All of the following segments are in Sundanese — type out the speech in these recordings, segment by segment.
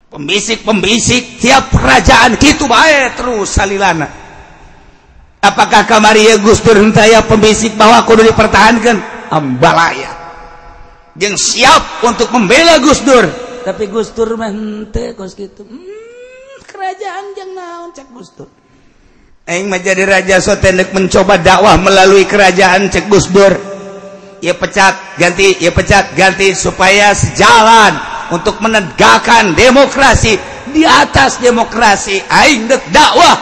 pembisik tiap kerajaan gitu bae terus salilana. Apakah kamari Gus Dur hentaya pembisik bahwa kudu dipertahankan? Ambalaya jeung siap untuk membela Gus Dur, tapi Gus Dur mah henteu kos kitu. Kerajaan jeung naon cek Gus Dur. Aing mah jadi raja sotenek mencoba dakwah melalui kerajaan cek Gus Dur. Ya pecat ganti supaya sejalan untuk menegakkan demokrasi. Di atas demokrasi aing dek dakwah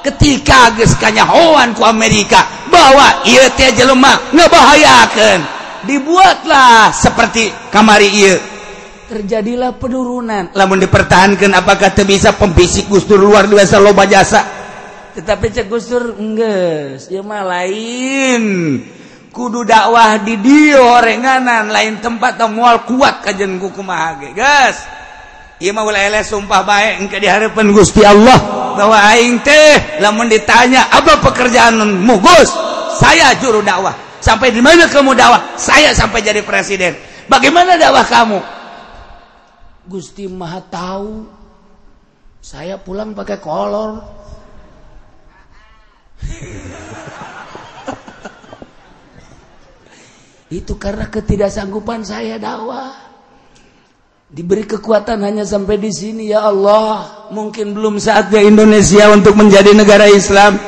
ketika geus kanyahoan ku Amerika bahwa ieu teh jelema ngabahayakeun, dibuatlah seperti kamari ieu, terjadilah penurunan. Lamun dipertahankan apakah teu bisa pembisik Gus Dur luar biasa loba jasa, tetapi cek Gus Dur enggeus ieu mah lain kudu dakwah di dieu horenganan lain tempat teh moal kuat kajen ku kumaha ge geus. Ieu mah ulah eleh sumpah bae engke dihareupeun Gusti Allah bahwa aing teh lamun ditanya apa pekerjaanmu Gus, saya juru dakwah. Sampai di mana kamu dakwah? Saya sampai jadi presiden. Bagaimana dakwah kamu? Gusti Maha tahu. Saya pulang pakai kolor. Itu karena ketidaksanggupan saya dakwah. Diberi kekuatan hanya sampai di sini. Ya Allah, mungkin belum saatnya Indonesia untuk menjadi negara Islam.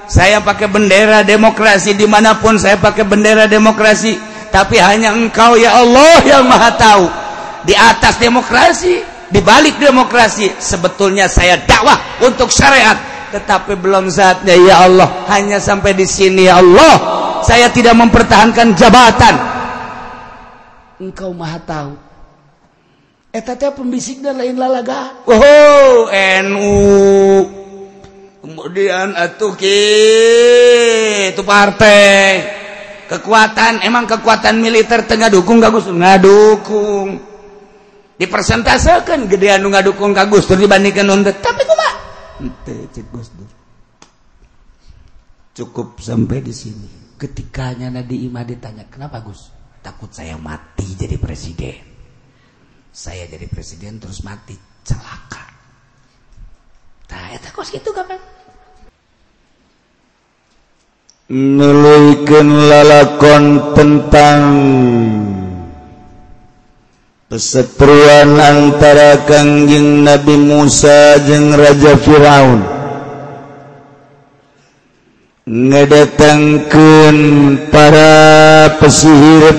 Saya pakai bendera demokrasi dimanapun, saya pakai bendera demokrasi. Tapi hanya Engkau ya Allah yang Maha tahu. Di atas demokrasi, di balik demokrasi, sebetulnya saya dakwah untuk syariat. Tetapi belum saatnya ya Allah. Hanya sampai di sini ya Allah. Saya tidak mempertahankan jabatan. Engkau Maha tahu. Eta teh pembisik dan lain lalaga. Oh, NU. Kemudian atuh kitu partai. Kekuatan, emang kekuatan militer teu ngadukung ka Gus Dur? Ngadukung. Dipersentasekeun gedean nu ngadukung ka Gus Dur dibandingkeun nu teu. Tapi kumaha? Henteu cek Gus Dur. Cukup sampai di sini. Ketikanya Nadi Imah ditanya, "Kenapa Gus?" "Takut saya mati jadi presiden." Saya jadi presiden terus mati celaka. Tah eta kos kitu kapan? Nuluykeun lalakon tentang perseteruan antara Kangjeng Nabi Musa jeung Raja Firaun. Ngedatangkeun para pesihir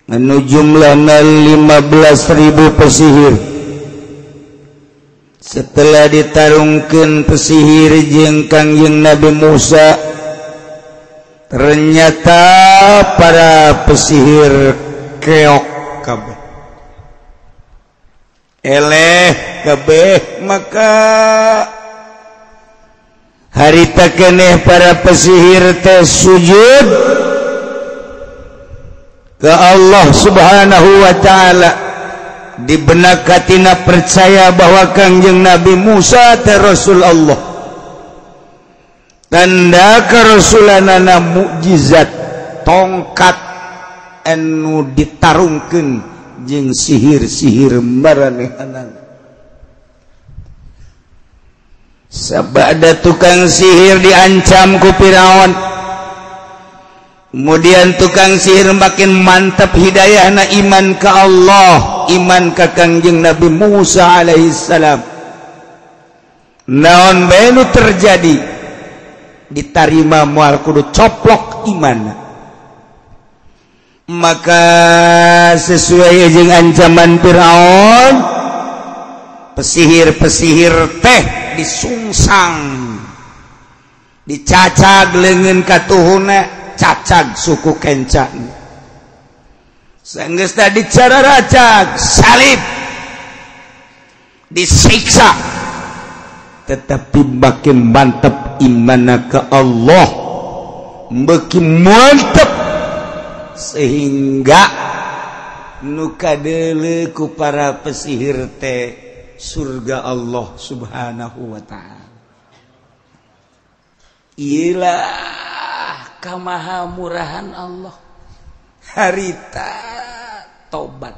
anu jumlahna 15.000 pesihir. Setelah ditarungkeun pesihir jeung Kangjeng Nabi Musa, ternyata para pesihir keok kabeh, eleh kabeh. Maka harita keneh para pesihir teh sujud ke Allah Subhanahu wa ta'ala. Di benak hatina percaya bahwa Kangjeng Nabi Musa teh Rasul Allah. Tanda kerasulanana mukjizat tongkat anu ditarungkeun jeung sihir-sihir maranehanana. Sabada tukang sihir diancam ku Firaun. Kemudian tukang sihir makin mantap hidayahna iman ke Allah, iman ke Kangjeng Nabi Musa alaihissalam. Naon bae nu terjadi ditarima moal kudu coplok iman. Maka sesuai jeung ancaman Firaun, pesihir-pesihir teh disungsang, dicacag leungeun katuhuna, cacag suku kencan. Sanggeus tadi cara racag salib, disiksa, tetapi makin mantap imanna ke Allah, makin mantap sehingga nu kadeuleu ku para pesihir teh surga Allah Subhanahu wa ta'ala. Iyalah kamaha murahan Allah. Harita tobat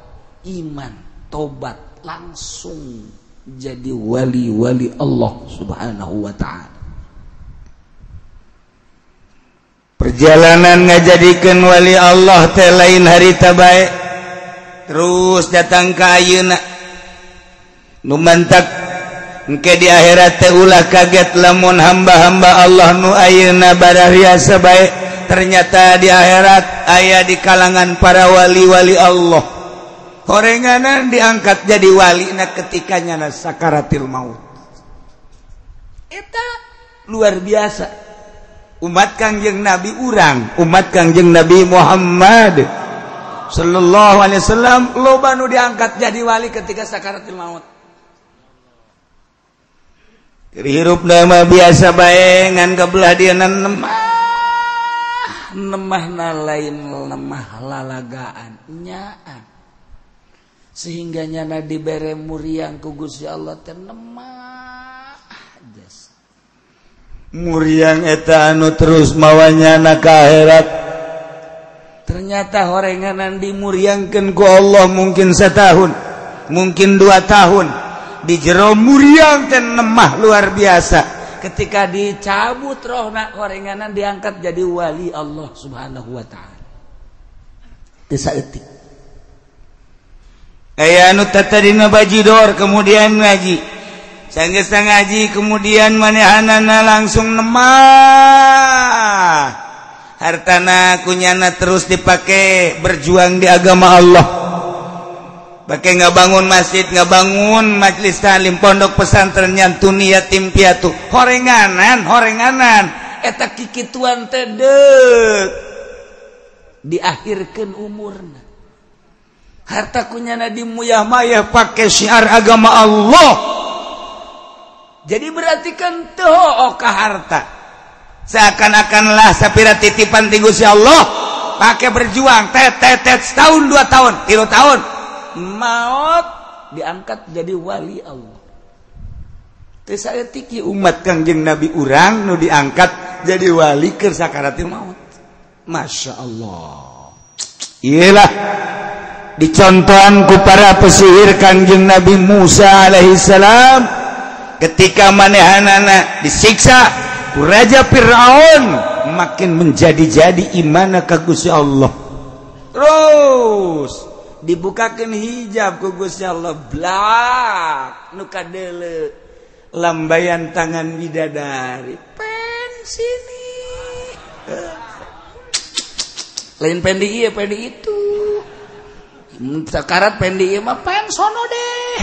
iman tobat langsung jadi wali-wali Allah Subhanahu wa ta'ala. Perjalanan ngajadikeun wali Allah teh lain harita bae terus datang ka ayeuna nu mantak engke di akhirat teh ulah kaget lamun hamba-hamba Allah nu ayeuna barariasa bae ternyata di akhirat aya di kalangan para wali-wali Allah horenganan diangkat jadi walina ketika nyana sakaratil maut. Eta luar biasa. Umat Kangjeng Nabi urang, umat Kangjeng Nabi Muhammad sallallahu alaihi wasallam loba nu diangkat jadi wali ketika sakaratul maut. Hirup nama biasa bae ngan kabelah dieuna nemahna lain lemah lalagaan nyaan. Sehingga nyana dibere muriang ku Gusti Allah teh nemah jas. Muriang eta anu terus mawanyana ka akhirat. Ternyata horenganan dimuriangkeun ku Allah mungkin setahun, mungkin 2 tahun. Di jero muriang teh nemah luar biasa. Ketika dicabut rohna horenganan diangkat jadi wali Allah Subhanahu wa taala. Teu saeutik. Aya anu tatadina bajidor kemudian ngaji. Sanggeus ngaji kemudian manehanana langsung nemah. Hartana kunyana terus dipake berjuang di agama Allah. Pake ngabangun masjid, ngabangun majelis taklim, pondok pesantren nyantuni yatim piatu. Horenganan eta kikituan teh deuk diakhirkeun umurna. Harta kunyana dimuyah-mayah pake syiar agama Allah. Jadi berarti kan teu ka harta. Seakan-akanlah sapira titipan ti Gusti Allah, pake berjuang tet setahun 2 tahun, 3 tahun. Maut diangkat jadi wali Allah. Teu saeutik umat Kangjeng Nabi urang nu diangkat jadi wali keur sakaratul maut. Masya Allah. Iyalah dicontohan ku para pesihir Kangjeng Nabi Musa alaihissalam ketika manehanana disiksa ku Raja Fir'aun makin menjadi-jadi imana ka Gusti Allah. Terus dibukakeun hijab ku Gusti Allah blak nu kadeuleu lambayan tangan bidadari pen sini lain pen di ieu pen di itu sakarat pen di ieu mah pen sono deh.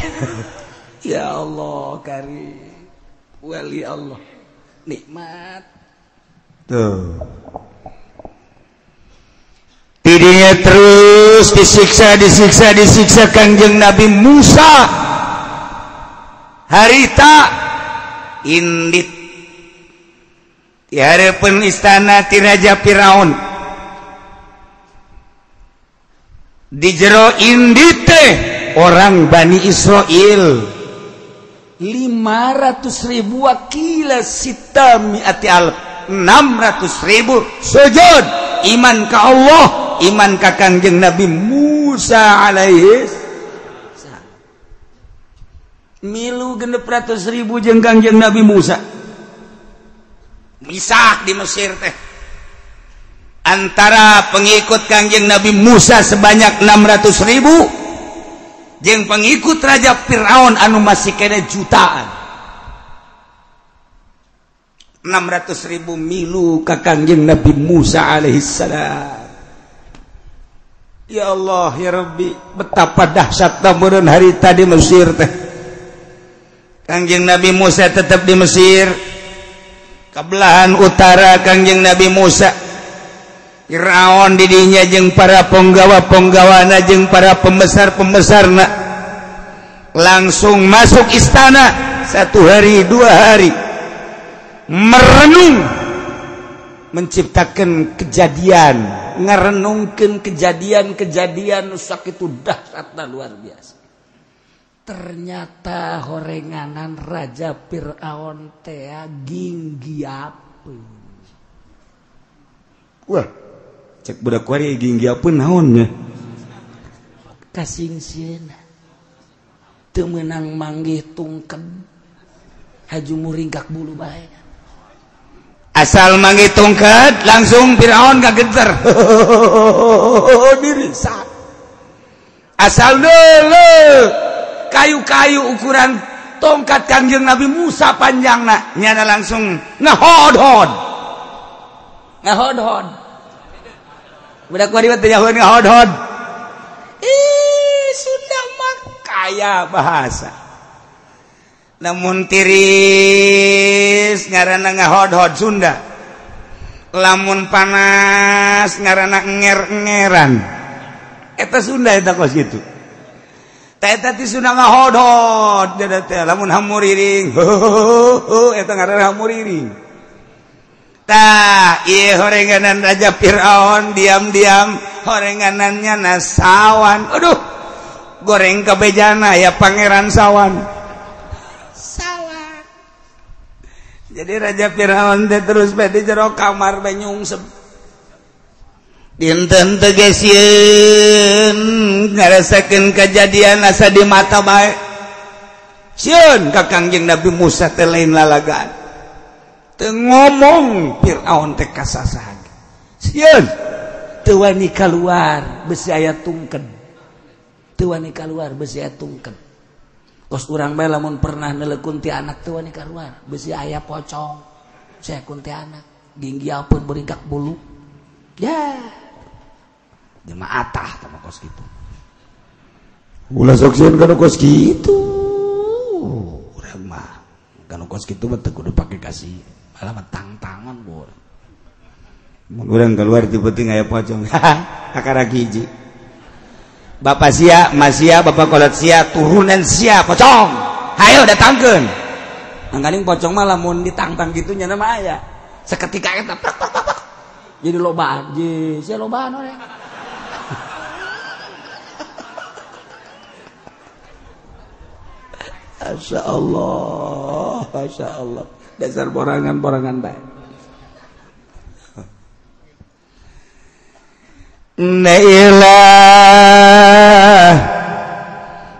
Ya Allah karim wali Allah nikmat tuh. Tidinya terus disiksa Kangjeng Nabi Musa harita indit di harapan istana ti Raja Firaun di jero indit teh orang Bani Israel 500.000 wakila sitami ati alf 600.000 sujud iman ka Allah, iman ka Kangjeng Nabi Musa alaihis milu 600.000 jeung Kangjeng Nabi Musa misak di Mesir teh antara pengikut Kangjeng Nabi Musa sebanyak 600.000 jeung pengikut Raja Fir'aun anu masih kena jutaan. 600.000 milu ka Kangjeng Nabi Musa alaihissalam. Ya Allah ya Rabbi, betapa dahsyatna meureun harita di Mesir teh. Kangjeng Nabi Musa tetap di Mesir. Kabelahan utara Kangjeng Nabi Musa Firaun didinya jeung para penggawa-penggawana jeung para pembesar-pembesarna langsung masuk istana 1 hari 2 hari merenung menciptakan kejadian ngarenungkeun kejadian-kejadian sakitu dahsyatna luar biasa. Ternyata horenganan Raja Firaun teh ginggiapeun. Wah, cek budak wari ginggiapeun naon nya? kasingseuna teu meunang manggih tungked haju muringkak bulu bae asal manggih tungked langsung Firaun kageter dirisak asal dulu kayu-kayu ukuran tongkat Kangjeng Nabi Musa panjangna nyana langsung ngahodhod budak kuat teh nyahoeun ngahodhod Sunda mah kaya bahasa lamun tiris ngaranna ngahodhod Sunda lamun panas ngaranna enger-engeran eta Sunda eta kos kitu eta ti Sunda ngahodhod lamun hamuriring eta ngaranna hamuriring tah ieu horenganan Raja Firaun diam-diam horenganannya nasawan aduh goreng kabejana ya Pangeran Sawan jadi Raja Firaun teh terus bae di jero kamar bae nyungsep dinten teu geus sieun ngarasakeun kajadian asa di mata bae sieun ka Kangjeng Nabi Musa teh lain lalagaan teu ngomong Firaun teh kasasahan sieun teu wani kaluar besi aya tungked teu wani kaluar besi aya tungked kos urang bae lamun pernah nelekun ti anak teu wani kaluar besi aya pocong saya kun ti anak ginggiapeun beringkak bulu ya jemaatah sama kos gitu ulah sok sieun kana kos gitu urang mah kana kos gitu mah teu kudu pake kasih malah mah tang-tangan bor mun urang keluar tipe-tipe aya pocong akara hiji bapak sia masia bapak kolot sia turunan sia pocong hayo datangkeun angganing pocong mah lamun ditantang kitu nya mah aya saketika eta jadi lobaan je sia lobaan we Masya Allah dasar borangan-borangan baik Nailah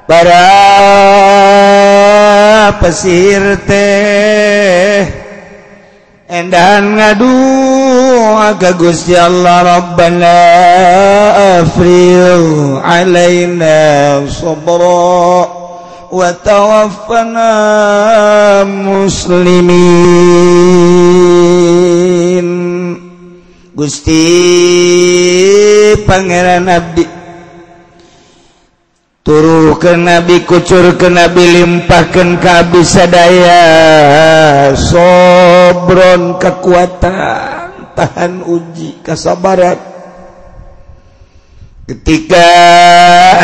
para pesir teh endan ngadu ka Gusti Allah Rabbana afril alaina sabra wa tawaffana muslimin Gusti Pangeran abdi turuhkeun nabi kucurkeun nabi limpahkeun ka abdi sadaya sobron kekuatan tahan uji kasabaran ketika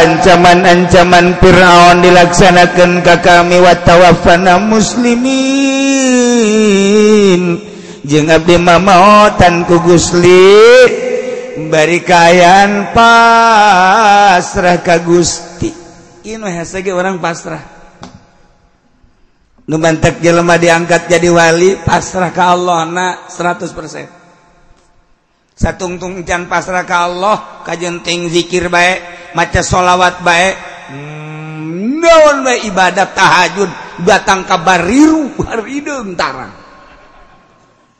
ancaman-ancaman Firaun dilaksanakan ka kami wa tawaffana muslimin jeung abdi mamaotan ku Gusti bari kaayaan pasrah ka Gusti ieu hese ge urang pasrah nu mantek jelema diangkat jadi wali pasrah ka Allah na 100% satungtung can pasrah ka Allah kajenting zikir bae maca sholawat bae naon bae ibadat tahajud datang ka bariru barideung tarang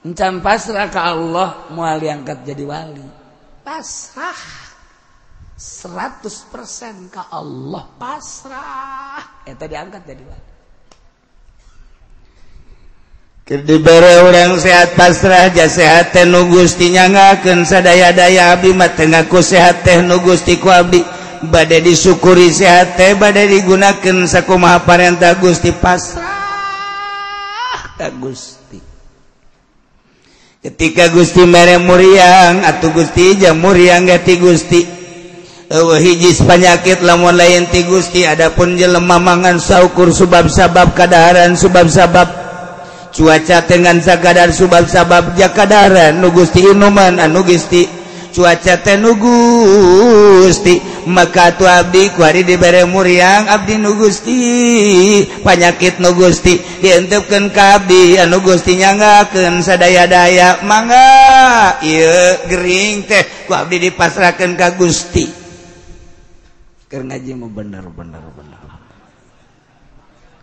encan pasrah ka Allah moal diangkat jadi wali pasrah 100% ka Allah pasrah eta diangkat jadi wali dibere urang sehat pasrah ja sehat teh nu Gusti nyangakeun sadaya-daya abdi mah teu ngaku sehat teh nu Gusti ku abdi bade disyukuri sehat teh bade digunakeun sakumaha parentah Gusti pasrah ka Gusti ketika Gusti mere muriang atuh Gusti jah muriang ge ti Gusti eueuh hiji panyakit lamun lain ti Gusti adapun jelema mangan saukur sebab-sabab kadaharan sebab-sabab cuaca dengan sakadar sebab-sabab jakadaran nu Gusti inuman anu Gusti cuaca teh nu Gusti maka tu abdi ku ari dibere muriang abdi nu Gusti panyakit nu Gusti dientepkeun ka abdi anu Gusti nyangakeun sadaya-daya mangga ieu gering teh ku abdi dipasrahkeun ka Gusti keur ngaji mah bener.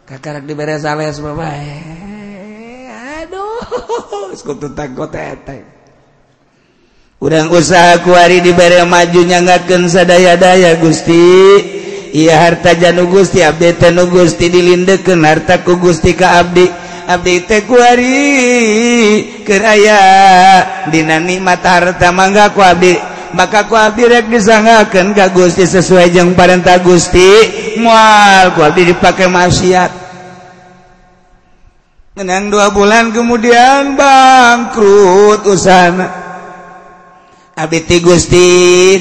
Kakarak dibere sales bae. Aduh, kudu takut teteh. Urang usaha kuari dibere maju nyangakeun sadaya-daya Gusti. Ieu harta janu Gusti abdi teh nu Gusti dilindeukeun harta ku Gusti ka abdi. Abdi teh kuari keur aya dina nikmat harta mangga ku abdi. Maka ku abdi rek disangakeun ka Gusti sesuai jeung parentah Gusti. Moal ku abdi dipake maksiat. Ngenang 2 bulan kemudian bangkrut usahana. Abdi ti Gusti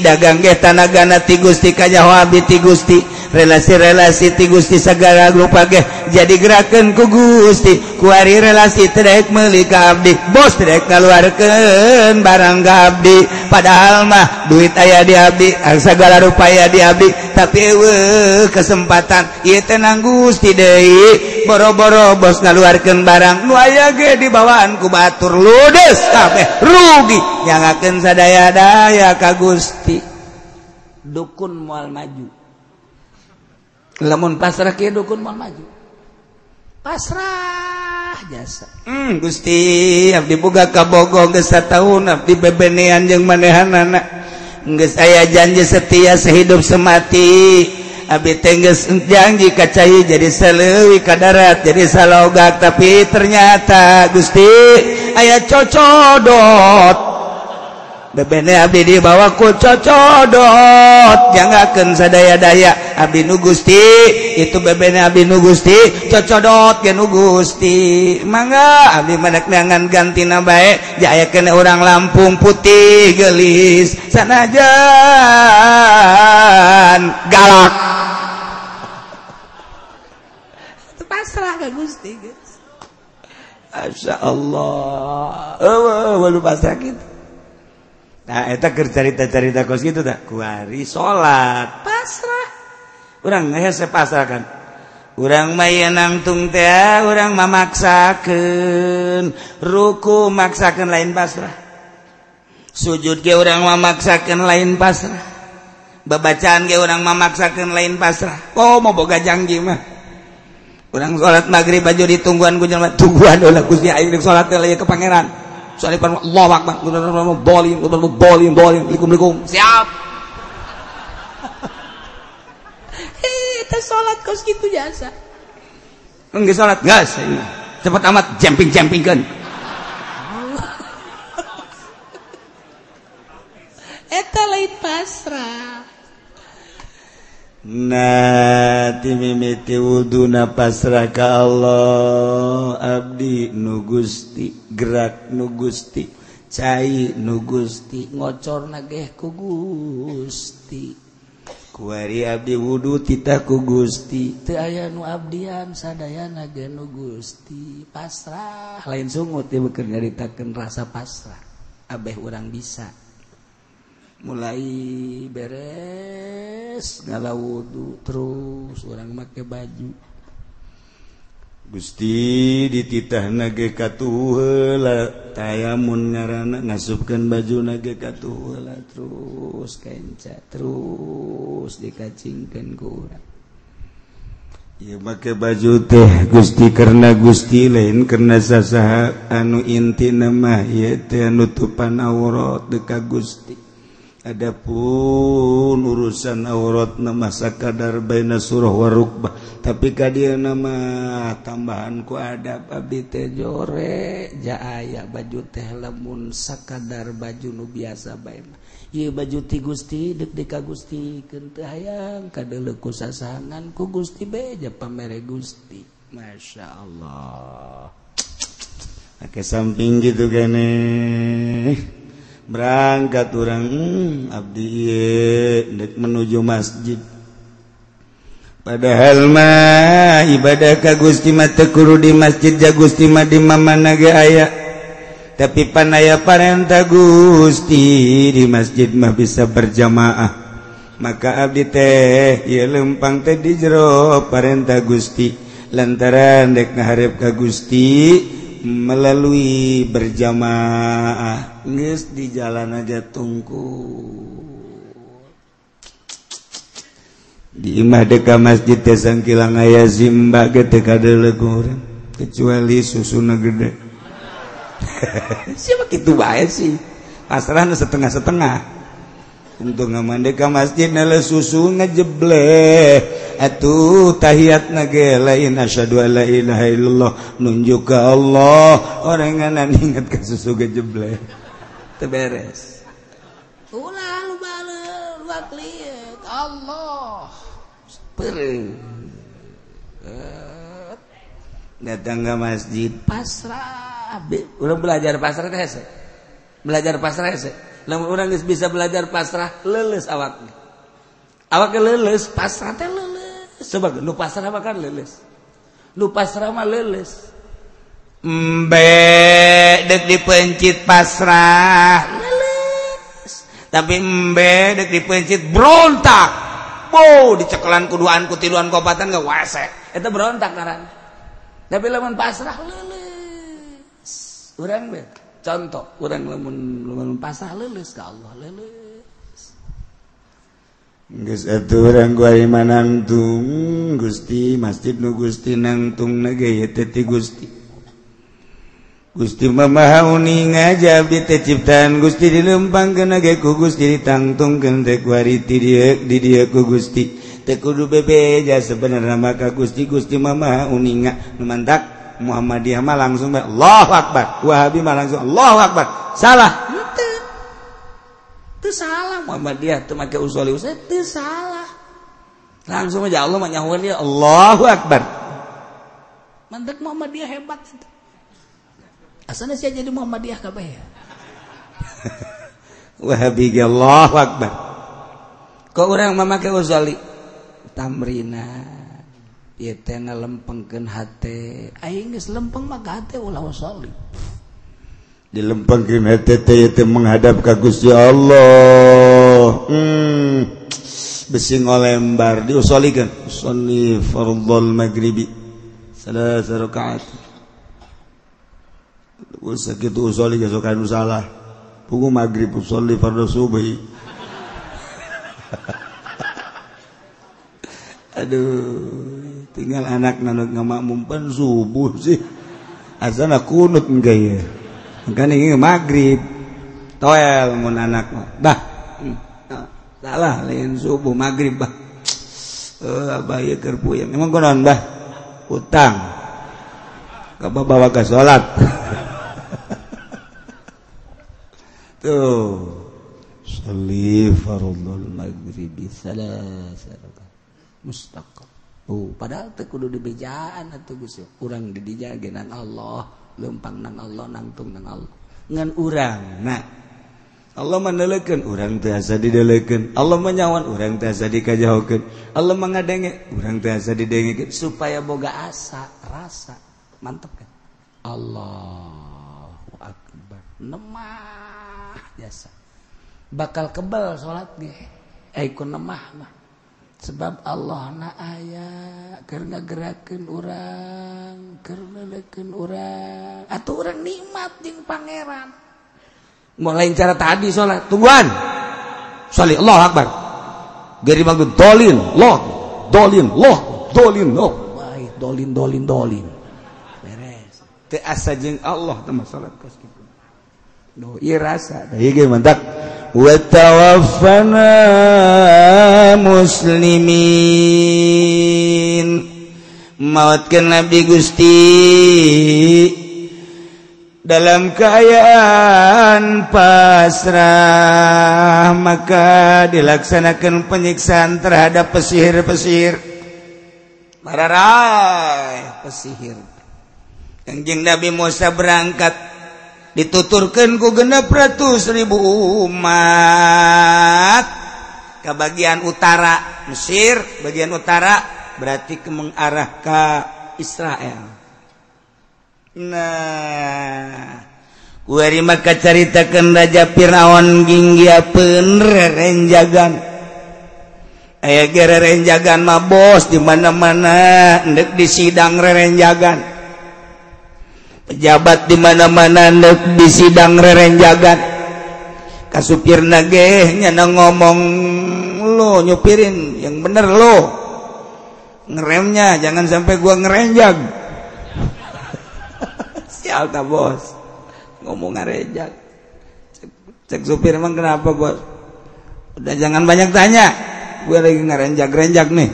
dagang ge tanagana ti Gusti kajaho abdi ti Gusti relasi-relasi ti Gusti sagala rupa ge jadi gerakeun ku Gusti kuari relasi terek meuli ka abdi bos terek ngaluarkeun barang ka abdi padahal mah duit aya di abdi sagala rupa aya di abdi tapi eueuh kesempatan ieu teh nang Gusti deui boro-boro bos ngaluarkeun barang nu aya ge dibawaan ku batur ludes kabeh rugi nyangakeun sadaya-daya ka Gusti dukun moal maju. Lamun pasrah kieu dukun moal maju. Pasrah jasa. Gusti abdi boga kabogo geus sataun abdi bebenean jeung manehanana. Geus aya janji setia sehidup semati. Abdi teh geus janji ka cai jadi saleuwi ka darat jadi salogak tapi ternyata Gusti aya cocodot. Bebene abdi dibawa ku cocodot jangakeun sadaya-daya abdi nu Gusti itu bebene abdi nu Gusti cocodot ge nu Gusti mangga abdi madak neangan gantina bae jayakeun urang Lampung putih geulis sanajan galak pasrah ka Gusti geus masyaallah eueuh pasrah kitu. Nah, eta keur carita-carita kos kitu tah. Kuari salat, pasrah. Urang hese pasrah kan. Urang mah yen nangtung teh urang mah maksakeun, ruku maksakeun lain pasrah. Sujud ge urang mah maksakeun lain pasrah. Babacaan ge urang mah maksakeun lain pasrah. Oh, mau boga janji mah. Urang salat magrib baju ditungguan ku jelema, tungguan ulah Gusti aing rek salat teh ke pangeran. Soalnya Allahu Akbar, boling, assalamualaikum, siap. Kita sholat kos gitu jasa. Enggak sholat, gas. Cepat amat jumping kan. Eta lain pasrah. Nah timimiti wuduna pasrah ka Allah abdi nu Gusti gerak nu Gusti cai nu Gusti ngocorna ge ku Gusti kuari abdi wudu titah ku Gusti teu aya nu abdian sadayana ge nu Gusti pasrah lain sungut ieu keur nyaritakeun rasa pasrah abeh urang bisa mulai beres ngala wudu terus orang make baju Gusti dititahna ge katuh heula tayamun ngaranna ngasupkeun bajuna ge katuh heula terus kenca terus dikacingkeun ku urang ieu make baju teh Gusti karena Gusti lain karena sasaha anu intina mah ieu teh nutupan aurat deka Gusti. Adapun urusan aurat nama sakadar baina surah wa rukbah tapi kadieu nama tambahan ku adab abdi teh jore jaaya baju teh lamun sakadar baju nu biasa bae mah ieu baju ti Gusti deuk ka Gusti keun teu hayang kadeuleuh ku sasangan ku Gusti beja pamere Gusti masyaallah ake samping gitu keneh berangkat orang abdi dek menuju masjid padahal mah ibadah ka Gusti mah teu kudu di masjid ja Gusti mah di mamana ge aya tapi pan aya parentah Gusti di masjid mah bisa berjamaah maka abdi teh ieu lempang teh di jero parentah Gusti lantaran dek ngaharep ka Gusti melalui berjamaah geus di jalan aja tungku di imah deka masjid teh sangkilang aya zimba ge teu kadeuleug urang kecuali susuna gede. Siapa kitu bae sih pasrahna setengah-setengah. Untuk ngamande ka masjid nala susu ngejebleh atuh tahiyatna ge lain asyhadu alla ilaha illallah nunjuk ka Allah orangan inget ka susu gejebleh teu beres ulah lu baleul lu akliek Allah pereng datang ke masjid pasrah urang belajar pasrah teh hese belajar pasrah hese. Lamun urang geus bisa belajar pasrah leuleus awakna. Awakna leuleus, pasrah teh leuleus. Coba nu pasrah mah kan leuleus. Nu pasrah mah leuleus. Embe deuk dipencit pasrah leuleus. Tapi embe deuk dipencit berontak. Dicekelan kuduan ku tiluan kopatan ge wese. Eta berontak ngaran. Tapi lamun pasrah leuleus. Urang mah contoh urang lamun pasrah leuleus ka Allah leuleus geus atuh urang ku ari manangtung Gusti masjid nu Gusti nangtungna ge teh ti Gusti Gusti mah maha uning ngajab di teh ciptaan Gusti dilempangkeun ge ku Gusti ditangtungkeun teh ku ari di dieu ku Gusti teh kudu bebeja sebenarna mah ka Gusti mah maha uning nu mantak Muhammadiyah mah langsung Allahu Akbar, Wahabi mah langsung Allahu Akbar. Salah. Teu salah Muhammadiyah teu make usuli teu salah. Langsung aja Allah mah nyahueun dia Allahu Akbar. Mantep Muhammadiyah hebat itu. Asana sia jadi Muhammadiyah kabeh. Wahabi ge Allahu Akbar. Kok urang mah make usuli tamrina ieu teh ngalempengkeun hate aing geus lempeng mah ka hate ulah usoli dilempengkeun hate teh teh menghadap ka Gusti Allah besi ngolembar diusolikeun sholli fardhul maghribi salasa rakaat usah kitu usoli geus kan salah pugu maghrib usoli fardhu subhi aduh tinggal anak nanut ngamakmumpan subuh sih asana kunut enggak ya kan ini maghrib toel mun anak bah salah lain subuh maghrib bah abah ya keur puyeng emang kunaon bah utang bawa ke sholat tuh sholli fardhul maghribi salasa mustaqim. Padahal teh kudu dibejaan atuh Gusti. Urang di dinya genan Allah, leumpang nang Allah, nangtung nang Allah. Ngan urang. Nah, Allah maneulekeun urang teh asa dideulekeun. Allah manyawan urang teh asa dikajahokeun. Allah mangadenge urang teh asa didengekeun supaya boga asa, rasa. Mantep kan? Allahu Akbar. Nemah biasa. Bakal kebal salat ge. Ku nemah mah. Sebab Allah na aya keur ngagerakeun urang, keur neulekeun urang. Atuh urang nikmat jeung pangeran. Mulai cara tadi salat, tungguan. Sholli Allahu Akbar. Geri magun dolin, loh. Dolin, loh. Dolin, loh. Baik, dolin. Beres. Teu asa jeung Allah teh salat kos kitu. Do ieu rasa. Da ieu ge mantap. Wa tawaffana muslimin mautkeun Nabi Gusti dalam keadaan pasrah maka dilaksanakan penyiksaan terhadap pesihir-pesihir mararai pesihir Kangjeng Nabi Musa berangkat dituturkan ku 600.000 umat ke bagian utara Mesir, bagian utara berarti ke mengarah ke Israel. Nah, kuari maka caritakeun Raja Firaun ginggiapeun rerenjagan. Aya ge rerenjagan mah bos di mana-mana endek di sidang rerenjagan. Pejabat di mana-mana di sidang rerenjagan supir nagehnya ngomong lo nyupirin yang bener lo ngeremnya jangan sampai gua ngerenjag. Sial ta bos ngomong ngerenjag. Cek supir emang kenapa bos? Udah jangan banyak tanya, gue lagi ngerenjag nih,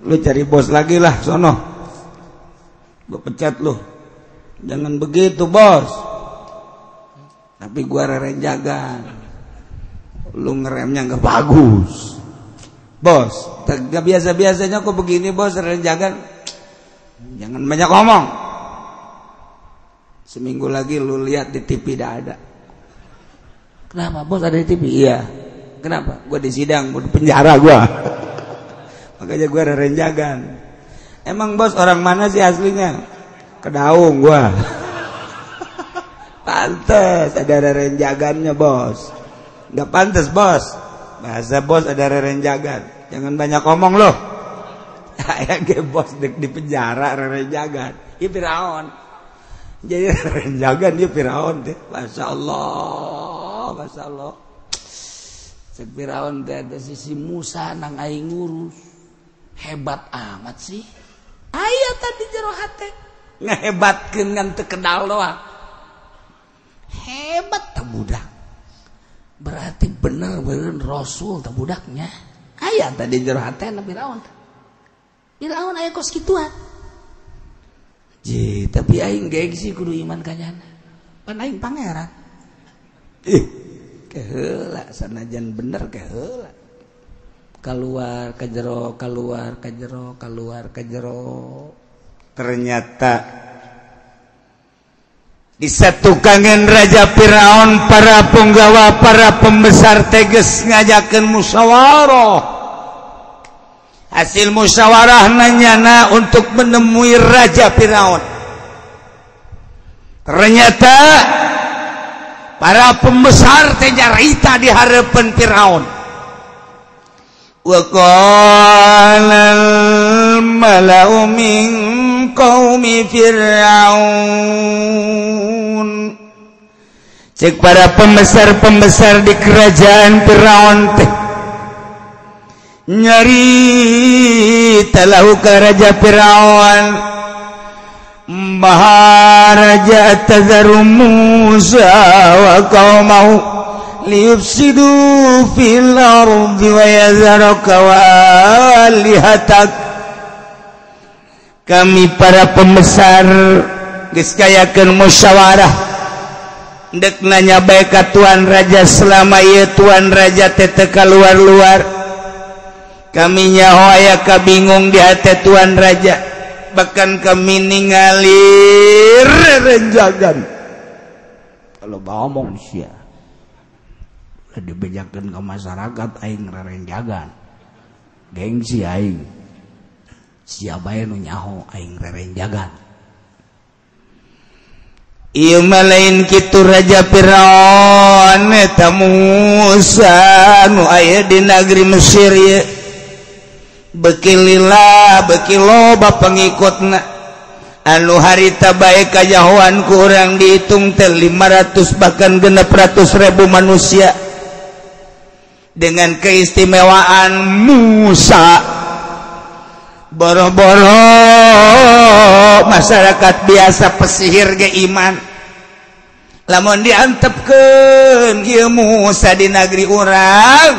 lu cari bos lagi lah sono, gue pecat lu. Jangan begitu bos, tapi gue renjagan, lu ngeremnya nggak bagus bos. Gak biasa-biasanya kok begini bos renjagan. Jangan banyak ngomong. Seminggu lagi lu lihat di TV dah ada. Kenapa bos ada di TV? Iya. Kenapa? Gue di sidang, mau di penjara gue. Makanya gue ada renjagan. Emang bos orang mana sih aslinya? Kedaung gue. Pantes ada renjagannya bos. Gak pantes bos. Bahasa bos ada renjagan. Jangan banyak ngomong loh. Kayak bos di penjara renjagan. Iya Firaun. Jadi renjagan dia Firaun deh. Masya Allah, Masya Allah. Cek Firaun teh ada sisi Musa nang aing ngurus. Hebat amat sih. Aya tadi jero hate. Ngehebatkeun ngan teu kenal doang. Hebat teh budak. Berarti bener Rasul teh budaknya. Aya tadi jero hate na Firaun. Firaun aya kos kituan. Tapi aing gengsi kudu iman kanyana. Pan aing pangeran. Keheula sanajan bener keheula. Keluar ke jero, keluar ke jero, keluar ke jero. Ternyata disatukangan Raja Firaun, para penggawa, para pembesar teges ngajakeun musyawarah. Hasil musyawarah nanyana untuk menemui Raja Firaun. Ternyata para pembesar teh nyarita di harapan Firaun. Wa qala al-mala'u min qaumi Firaun. Cek para pembesar-pembesar di kerajaan Firaun teh nyari talahu ke Raja Firaun, Maharaja tazaru Musa wa qaumahu liyufsidu fil ardi wa yazaraka wa alihatak. Kami para pembesar geus kayakeun musyawarah dek nanya bae ka tuan raja selama ieu tuan raja teh teu kaluar-luar. Kami nyaho aya kabingung di hati tuan raja, bahkan kami ningali renjagan. Kalau ngomong sia udah dibejakeun ke masyarakat aing renjagan. Gengsi aing. Sia bae nu nyaho aing renjagan. Ieu mah lain kitu Raja Firaun eta Musa nu aya di negeri Mesir ye. Beki lila, beki loba pengikutna. Anu harita bae kajahoan ku urang dihitung teh 500 bahkan 600.000 manusia. Dengan keistimewaan Musa, boro-boro masyarakat biasa pesihir ge iman. Lamun diantepkeun ieu Musa di negeri urang,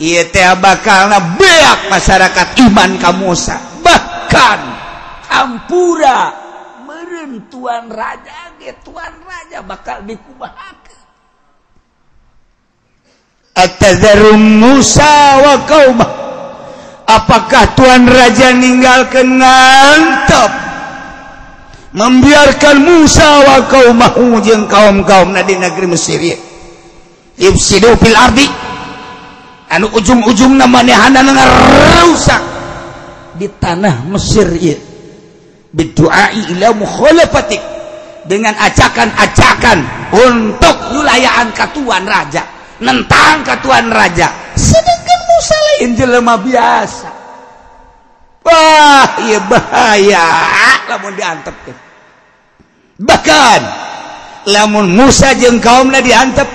ieu teh bakalna beak masyarakat iman ka Musa. Bahkan ampura meureun tuan raja ge tuan raja bakal dikumahakeun. Atazarum Musa wa qaumah. Apakah tuan raja ninggalkeun ngantep membiarkan Musa wa qaumahu jeung kaum-kaumna di negeri Mesir ieu yufsidu fil ardi, anu ujung-ujungna manehana ngarusak di tanah Mesir ieu biduai ila mukhalafatik, dengan acakan-acakan untuk yulayaan ka tuan raja, nentang ka tuan raja. Sedangkan Musa lain jelema biasa. Wah, ieu bahaya lamun diantep teh. Bahkan lamun Musa jeung kaumna diantep,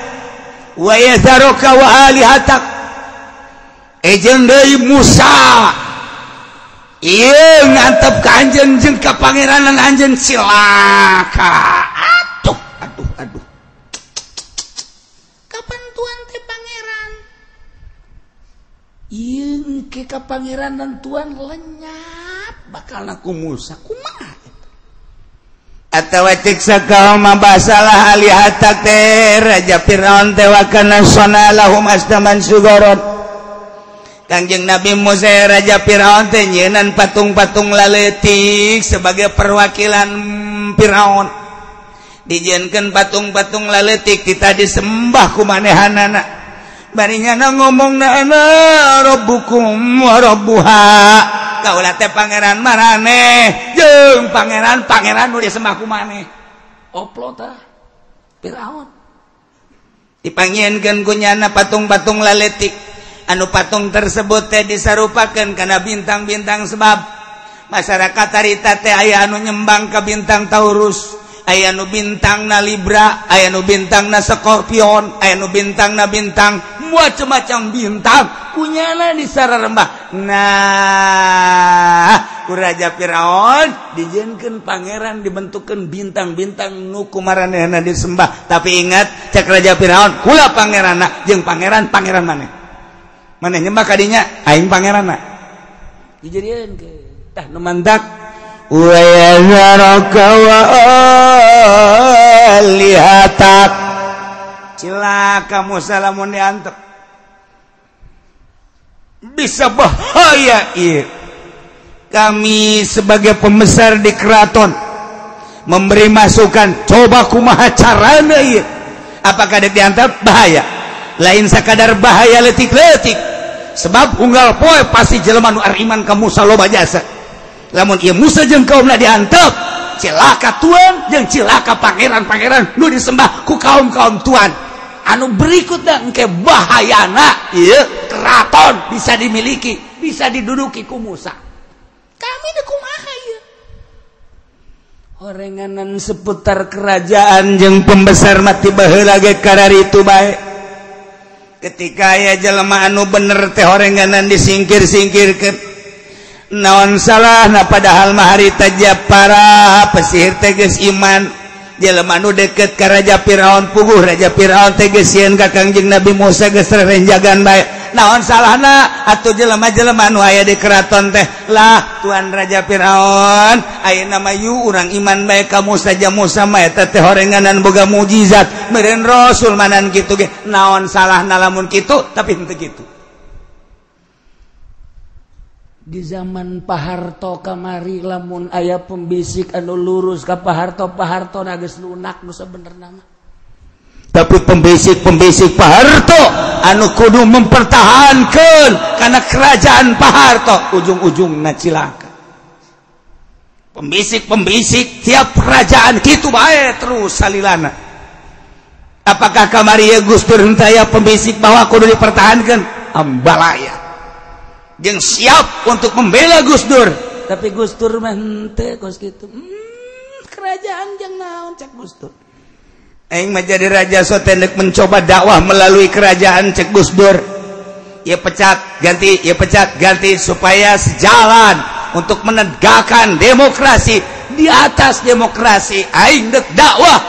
wa yazaruka wa alihatak ejen deui Musa ieu ngantep ka anjeun jeung ka pangeranan anjeun cilaka. Aduh kapan tuan teh pangeran ieu ke ka pangeranan tuan lenyap bakalna ku Musa kumaha atawa cek sakaum mabasalah alihatak teh Raja Firaun teh wa kana sonalahum astaman sugoron. Kangjeng Nabi Musa Raja Firaun teh nyeunan patung-patung laletik sebagai perwakilan Firaun. Dijieunkeun patung-patung laletik kita disembah ku manehanana. Barinyana ngomongna ana rabbukum wa rabbuha. Kaulah teh pangeran maraneh jeung pangeran nu disembah ku maneh. Oplo tah Firaun. Dipangieunkeun ku nyana patung-patung laletik. Anu patung tersebut teh disarupakeun kana bintang-bintang sebab masyarakat harita teh aya anu nyembang ka bintang Taurus, aya nu bintangna Libra, aya nu bintangna Scorpion, aya nu bintangna bintang macam-macam bintang kunyana disararembah. Nah, ku Raja Firaun dijieunkeun pangeran dibentukeun bintang-bintang nu kumaranehna disembah. Tapi ingat cek Raja Firaun kula pangeranna jeung pangeran maneh. Maneh nyembah kadinya aing pangeranna. Dijadieun ke tah nu mantak wa yazaraka wa alihatak. Cilaka Musa lamun diantep. Bisa bahaya ieu. Kami sebagai pembesar di keraton memberi masukan coba kumaha carana ieu. Apakah diantep bahaya? Lain sakadar bahaya letik-letik. Sebab unggal poe pasti jelema nu ariman ka Musa loba jasa. Lamun ieu Musa jeung kaumna diantep, cilaka tuan jeung cilaka pangeran-pangeran nu disembah ku kaum-kaum tuan. Anu berikutna engke bahayana ieu keraton bisa dimiliki, bisa diduduki ku Musa. Kami teh kumaha ieu? Horenganan seputar kerajaan jeung pembesar mati baheula ge kararitu bae. Ketika aya jelema anu bener teh horenganan disingkir-singkirkeun. Naon salahna padahal mah harita Japara pesihir teh geus iman. Jelema anu deukeut ka Raja Firaun puguh Raja Firaun teh geus sieun ka Kangjeng Nabi Musa geus rerenjagan bae. Naon salahna atuh jelema-jelema anu aya di keraton teh lah tuan Raja Firaun ayeuna mah yu urang iman bae ka Musa ja Musa mah eta teh horenganan boga mukjizat meureun rasul manan kitu ge. Naon salahna lamun kitu tapi henteu kitu. Di zaman Pak Harto kamari lamun aya pembisik anu lurus ka Pak Harto na geus lunak nu sabenerna mah. Tapi pembisik Pak Harto anu kudu mempertahankeun kana kerajaan Pak Harto ujung-ujungna cilaka. Pembisik tiap kerajaan kitu bae terus salilana. Apakah kamari Gus Dur henteu aya pembisik bahwa kudu dipertahankeun? Ambalaya. Jeung siap untuk membela Gus Dur. Tapi Gus Dur mah henteu kos kitu. Kerajaan jeung naon cek Gus Dur. Aing mah jadi raja so tendek mencoba dakwah melalui kerajaan cek Gus Dur. Ya pecat ganti supaya sejalan untuk menegakkan demokrasi. Di atas demokrasi aing dek dakwah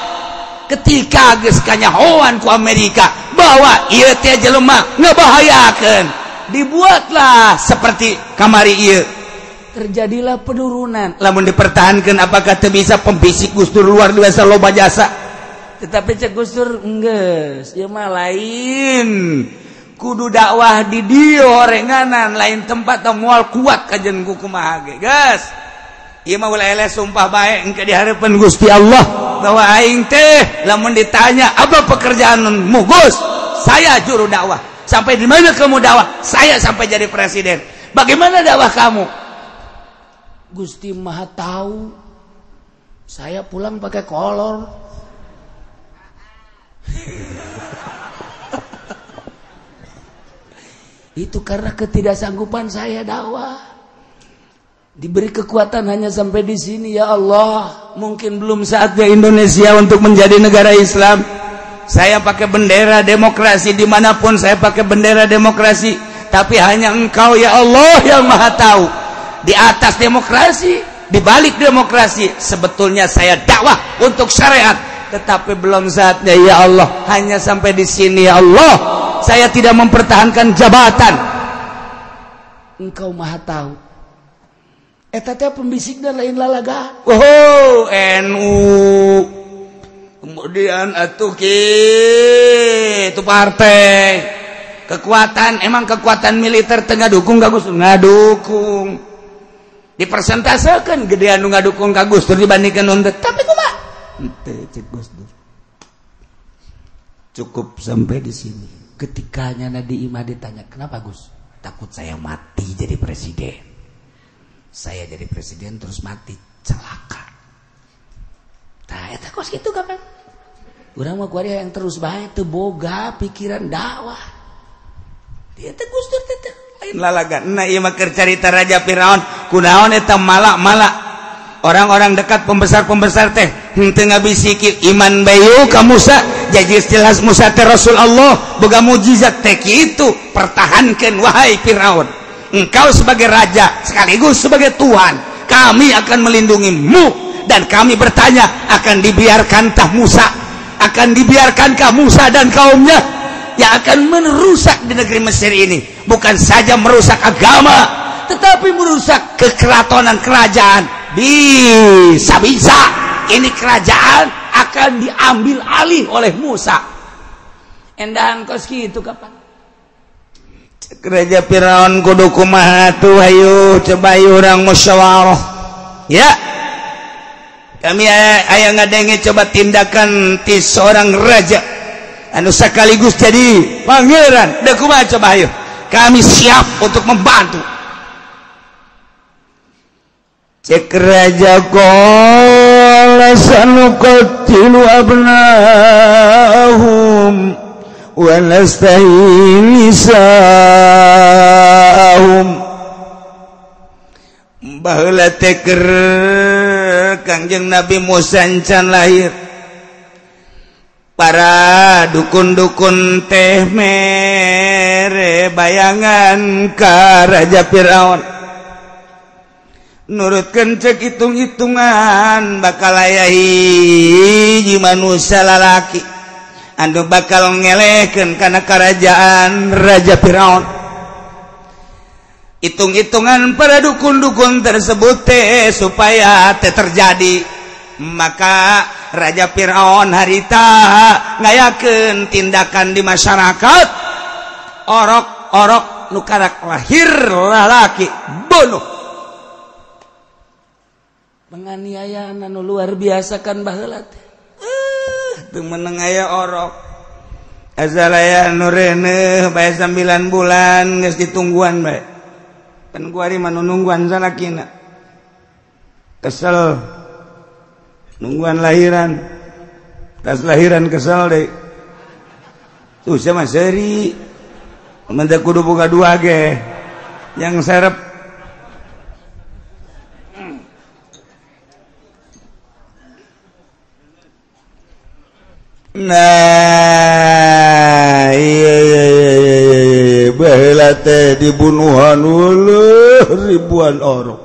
ketika geus kanyahoan ku Amerika bahwa ieu teh jelema ngabahayakeun. Dibuatlah seperti kamari ieu. Terjadilah penurunan. Lamun dipertahankan apakah teu bisa pembisik Gus Dur luar biasa loba jasa. Tetapi cek Gus Dur enggeus, ieu mah lain. Kudu dakwah di dieu horenganan lain tempat moal kuat kajen ku kumaha ge. Geus. Ieu mah ulah eleh sumpah bae engke di hareupeun Gusti Allah bahwa aing teh lamun ditanya apa pekerjaanmu Gus? Saya juru dakwah. Sampai di mana kamu dakwah? Saya sampai jadi presiden. Bagaimana dakwah kamu? Gusti Maha tahu. Saya pulang pakai kolor. Itu karena ketidaksanggupan saya dakwah. Diberi kekuatan hanya sampai di sini ya Allah. Mungkin belum saatnya Indonesia untuk menjadi negara Islam. saya pakai bendera demokrasi, dimanapun saya pakai bendera demokrasi, tapi hanya Engkau ya Allah yang maha tahu. Di atas demokrasi, di balik demokrasi, sebetulnya saya dakwah untuk syariat, tetapi belum saatnya ya Allah. Hanya sampai di sini ya Allah. Saya tidak mempertahankan jabatan. Engkau maha tahu. Eta teh pembisikna lain lalaga. Oh, NU. Kemudian atuh kitu partai. Kekuatan, emang kekuatan militer teu ngadukung ka Gus Dur? Ngadukung. Dipersentasekeun gedean nu ngadukung ka Gus Dur dibandingkeun nu teu. Tapi kumaha? Henteu cek Gus Dur. Cukup sampai di sini. Ketikanya Nadi Imah ditanya, "Kenapa Gus?" "Takut saya mati jadi presiden. Saya jadi presiden terus mati celaka." Tah eta kos kitu kapan? Urang mah kuari yang terus bae teu boga pikiran dakwah. Dia teh Gus Dur teh lain lalagan. Nah ieu mah keur carita Raja Firaun. Kunaon eta malak-malak. Orang-orang dekat pembesar-pembesar teh henteu ngabisiki iman bayu ka Musa. Jadi jelas Musa teh Rasul Allah, boga mujizat teh kitu. Pertahankeun wahai Firaun. Engkau sebagai raja sekaligus sebagai Tuhan, kami akan melindungimu. Dan kami bertanya, akan dibiarkankah Musa, akan dibiarkankah Musa dan kaumnya yang akan merusak di negeri Mesir ini? Bukan saja merusak agama, tetapi merusak kekeratonan kerajaan. Bisa-bisa ini kerajaan akan diambil alih oleh Musa. Endahan kos gitu kapan? Raja Firaun kudu kumaha tuh, ayo coba urang musyawarah. Ya. Kami aya ngadenge coba tindakan ti seorang raja anu sekaligus jadi pangeran. Da kumaha coba ayo. Kami siap untuk membantu. Cek raja qala sanuqatilu abnahum wa nastahi nisahum. Baheula teh Kangjeng Nabi Musa encan lahir, para dukun-dukun teh mere bayangan ka Raja Firaun. Nurutkeun cek hitung-hitungan bakal aya hiji manusia lalaki anu bakal ngelehkeun kana kerajaan Raja Firaun. Hitung-hitungan para dukun-dukun tersebut teh supaya teh terjadi, maka Raja Firaun harita ngayakeun tindakan di masyarakat. Orok-orok nu karak lahir lalaki bunuh. Penganiayaan anu luar biasa kan baheula teh. Teu meneng aya orok. Azalaya nu reuneuh bae 9 bulan geus ditungguan bae. Kan kuari manu nungguan salakina kesel, nungguan lahiran, tas lahiran kesel deh. Tuh sama seri menda kudu boga dua ge yang serep. Nah iya baheula teh dibunuhan ribuan orok.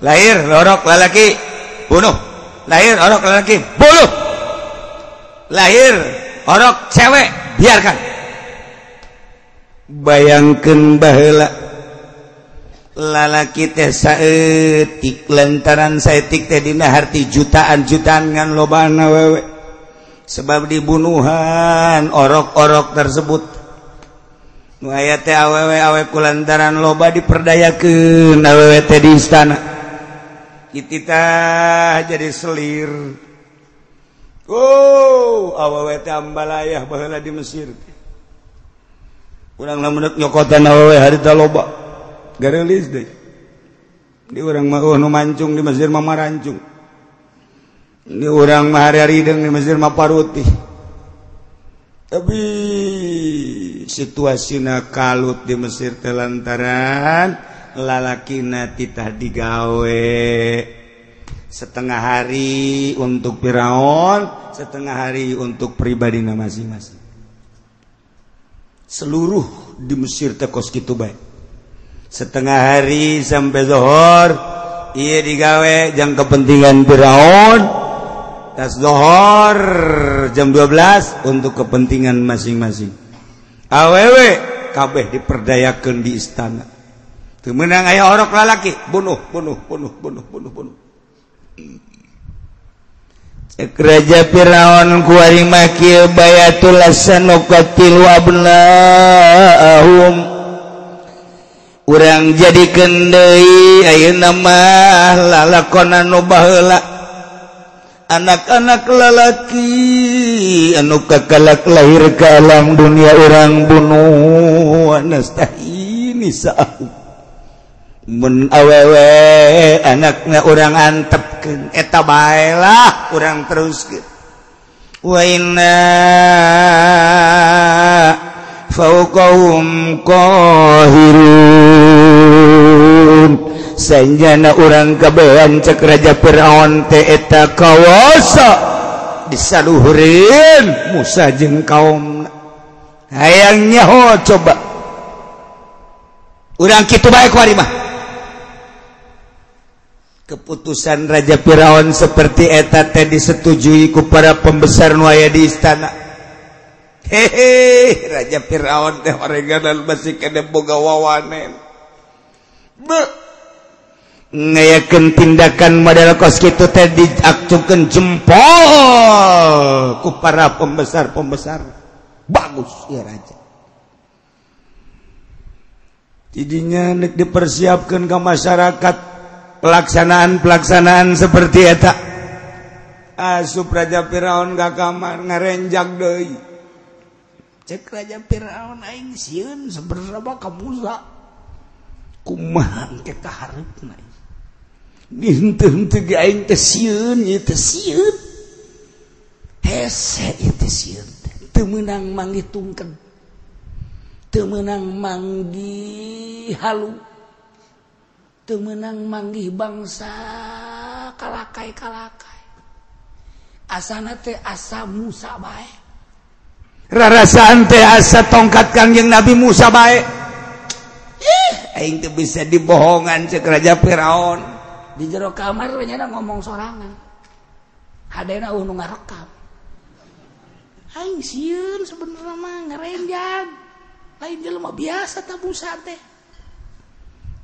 Lahir orok lalaki bunuh, lahir orok lalaki bunuh, lahir orok cewek biarkan. Bayangkeun baheula lalaki teh saeutik lantaran saeutik teh dina harti jutaan-jutaan ngan lobana wewe. Sebab dibunuhan orok-orok tersebut. Nu aya teh awewe kulantaran loba diperdayakeun awewe teh di istana. Kitita jadi selir. Oh, awewe teh ambalayah baheula di Mesir. Urang lamun nyokotan awewe harita loba. Garelis deui. Di urang mah nu mancung di Mesir mah marancung. Ini orang mahari dengan Mesir maparuti, tapi situasinya kalut di Mesir telantaran lalakina titah digawe setengah hari untuk Firaun, setengah hari untuk pribadina masing-masing. Seluruh di Mesir teh kos kitu bae. Setengah hari sampai zuhur ieu digawe jang kepentingan Firaun. Tas zuhur jam 12 untuk kepentingan masing-masing. Awewe kabeh diperdayakeun di istana. Teu meunang aya orok lalaki, bunuh. Raja Firaun kuari maki bayatul asanokatil wabnahum urang jadikeun deui ayeuna mah lalakonna nu baheula anak-anak lalaki anu kakalak lahir ka alam dunia urang bunuh anastahini sa'u mun awewe anakna urang antepkeun eta bae lah urang teruskeun wa inna fauqahum qahirun sanjana urang kabehan cek Raja Firaun teh eta kawasa disaluhureun Musa jeung kaumna hayang nyaho coba urang kitu bae kuari mah. Keputusan Raja Firaun seperti eta teh disetujui ku para pembesar nu aya di istana. Hehe, Raja Firaun teh horeganan masih kena boga wawanen. Ngayakeun tindakan model kos kitu teh diakcukeun jempol ku para pembesar-pembesar. Bagus ya Raja. Tidinya nek dipersiapkeun ka masyarakat pelaksanaan seperti eta asup Raja Firaun ka kamar ngarenjak deui cek Raja Firaun aing sieun saberapa ka Musa kumaha ke kaharepna henteu ge aing teh sieun ieu teh sieun hese ieu teh sieun teu meunang manggih tungked teu meunang manggih halu teu meunang manggih bangsa kalakai-kalakai asana teh asa Musa bae rarasaan teh asa tongkat Kangjeng Nabi Musa bae aing teu bisa dibohongan cek Raja Firaun di jero kamar we nya ngomong sorangan hadena nu ngarekam aing sieun sebenarnya mah ngarenjang lain jelema biasa ta Musa teh.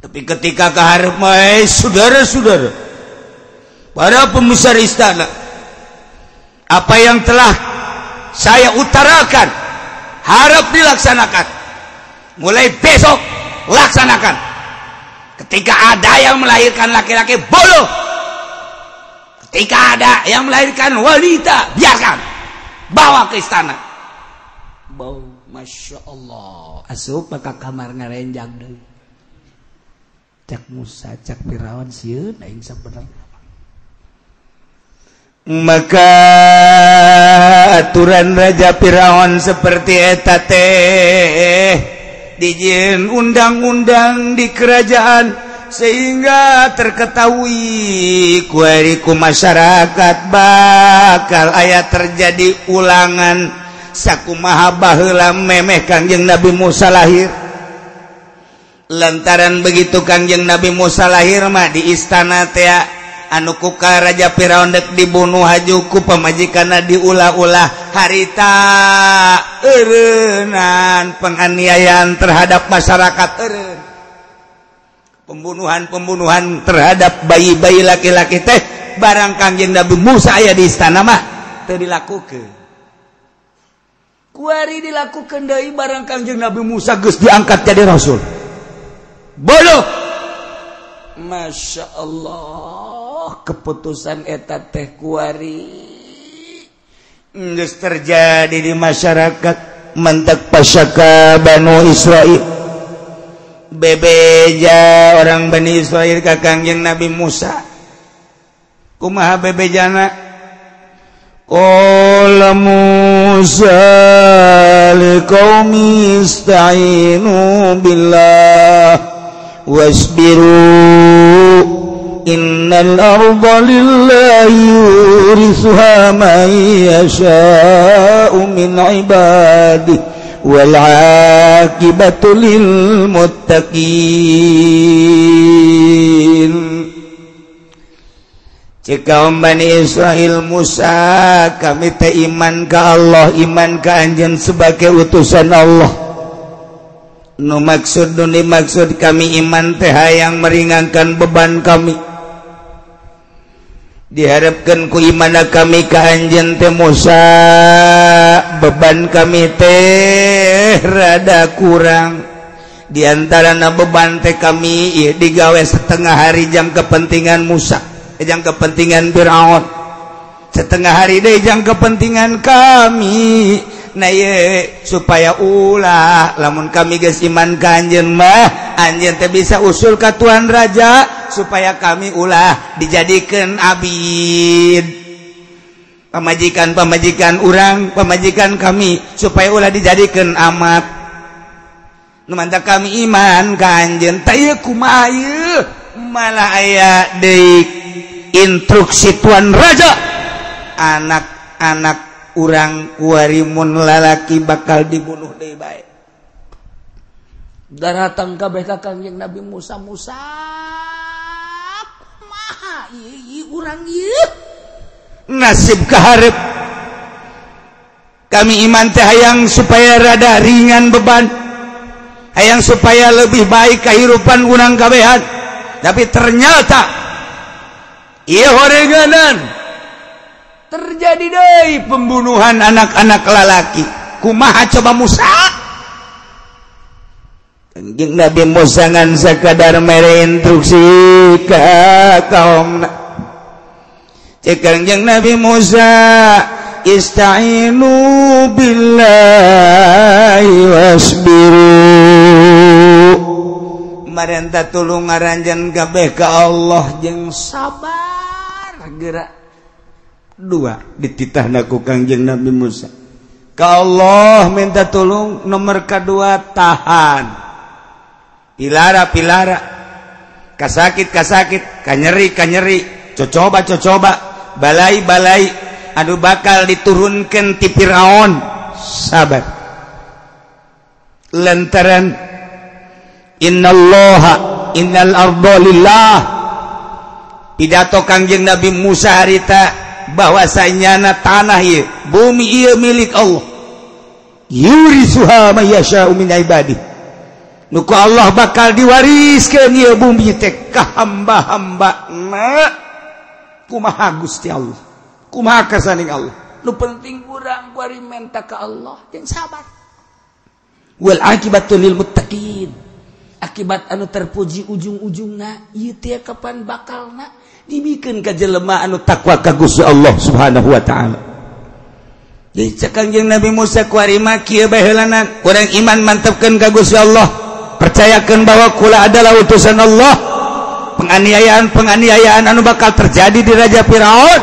Tapi ketika keharap saudara-saudara para pembesar istana apa yang telah saya utarakan harap dilaksanakan mulai besok laksanakan ketika ada yang melahirkan laki-laki bodoh ketika ada yang melahirkan wanita biarkan bawa ke istana bawa Masya Allah asup maka kamar ngarenjang deui cak Musa cak Firaun sieun aing sabenerna maka aturan Raja Firaun seperti eta teh dijieun undang-undang di kerajaan sehingga terketahui ku masyarakat bakal aya terjadi ulangan sakumaha baheula memeh Kangjeng Nabi Musa lahir. Lantaran begitu Kangjeng Nabi Musa lahir mah di istana teh anu ku ka Raja Firaun dek dibunuh haju ku pamajikanna diulah-ulah harita eureunan penganiayaan terhadap masyarakat eureun pembunuhan terhadap bayi-bayi laki-laki teh barang Kangjeng Nabi Musa aya di istana mah teu dilakukeun kuari dilakukeun deui barang Kangjeng Nabi Musa geus diangkat jadi rasul bodoh. Masya Allah keputusan eta teh kuari geus terjadi di masyarakat mentek pasaka Banu Israil bebeja orang Bani Israil ka Kangjeng Nabi Musa kumaha bebejana qala Musa liqaumi ista'inu billah wasbiru inna innal arda lillahi yurithuha man yasha'u min ibadihi wal 'aqibatu lil muttaqin. Cek kaum Bani Israil Musa, kami teh iman ka Allah, iman ka anjeun sebagai utusan Allah. Nu maksud nu dimaksud kami iman teh hayang meringankan beban kami. Diharapkan ku imana kami ka anjeun teh Musa, beban kami teh rada kurang. Di antarana beban teh kami digawe setengah hari jam kepentingan Musa. Jang kepentingan Firaun setengah hari deh jang kepentingan kami nah ye supaya ulah lamun kami geus iman ka anjeun mah anjeun teh bisa usul ka Tuhan Raja supaya kami ulah dijadikeun abid pamajikan urang pamajikan kami supaya ulah dijadikeun amat nu mantap kami iman ka anjeun teh ieu kumaha ieu malah aya deui instruksi Tuan Raja anak-anak urang kuarimun lalaki bakal dibunuh deui bae. Daratang kabeh ka Kangjeng Nabi Musa kumaha ieu urang ieu nasib kaharep kami iman teh hayang supaya rada ringan beban hayang supaya lebih baik kehidupan urang kabehan tapi ternyata iya horenganan terjadi deui pembunuhan anak-anak lalaki. Kumaha coba Musa? Kangjeng Nabi Musa ngan sakadar mere instruksi ka kaumna. Cek Kangjeng Nabi Musa, ista'inu billahi wasbiru. Marenta tulung ngaranjan kabeh ka Allah jeung sabar geura dua dititahna ku Kangjeng Nabi Musa ka Allah minta tulung nomor kedua tahan pilara kasakit kanyeri cocoba balai anu bakal diturunkeun ti Firaun sabar lantaran innal arda lillah pidato Kangjeng Nabi Musa harita bahwasanya tanah ieu bumi ieu milik Allah yurithuha may yasha'u min ibadihi nu ku Allah bakal diwariskeun ieu bumi teh ka hamba-hambana kumaha Gusti Allah kumaha kasaning Allah nu penting urang kuari menta ka Allah jeung sabar wal aqibatu lil muttaqin akibat anu terpuji ujung-ujungna ieu teh kapan bakalna dibikeun ka jelema anu takwa ka Gusti Allah Subhanahu wa taala. Jadi Kangjeng Nabi Musa kuari mah kieu baheulana urang iman mantepkeun ka Gusti Allah percayakeun bahwa kula adalah utusan Allah penganiayaan anu bakal terjadi di Raja Firaun